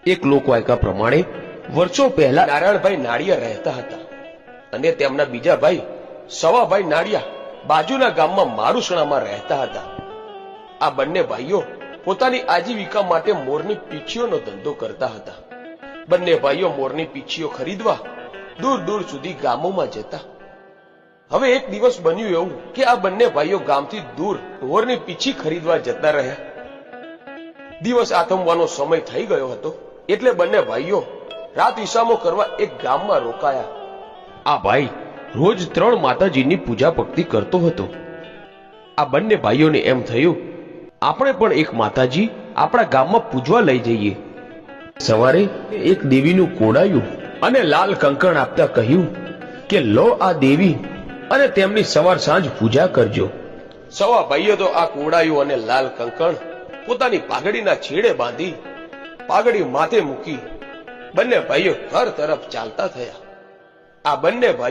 એક લોકવાયકા પ્રમાણે વર્ષો પહેલા નારાયણભાઈ નાડિયા રહેતા હતા અને તેમના બીજા ભાઈ સવાભાઈ નાડિયા બાજુના ગામમાં મારુસણામાં રહેતા હતા। આ બંને ભાઈઓ પોતાની આજીવિકા માટે મોરની પીંછીઓનો ધંધો કરતા હતા। બંને ભાઈઓ મોરની પીંછીઓ ખરીદવા દૂર દૂર સુધી ગામોમાં જતા। હવે એક દિવસ બન્યું એવું કે આ બંને ભાઈઓ ગામથી દૂર મોરની પીંછી ખરીદવા જતા રહ્યા। દિવસ આથમવાનો સમય થઈ ગયો હતો એટલે બંને ભાઈઓ રાત વિસામો કરવા એક ગામમાં રોકાયા। આ ભાઈ રોજ 3 માતાજીની પૂજા ભક્તિ કરતો હતો। આ બંને ભાઈઓને એમ થયું આપણે પણ એક માતાજી આપણા ગામમાં પૂજવા લઈ જઈએ। સવારે એક દેવીનું કોડાયું અને લાલ કંકણ આપતા કહ્યું કે લો આ દેવી અને તેમની સવાર સાંજ પૂજા કરજો। સવા ભાઈઓ તો આ કોડાયું અને લાલ કંકણ પોતાની પાઘડીના છેડે બાંધી પાઘડી માથે મૂકી બંને ભાઈઓ ઘર તરફ ચાલતા થયા। આ બંને ભાઈ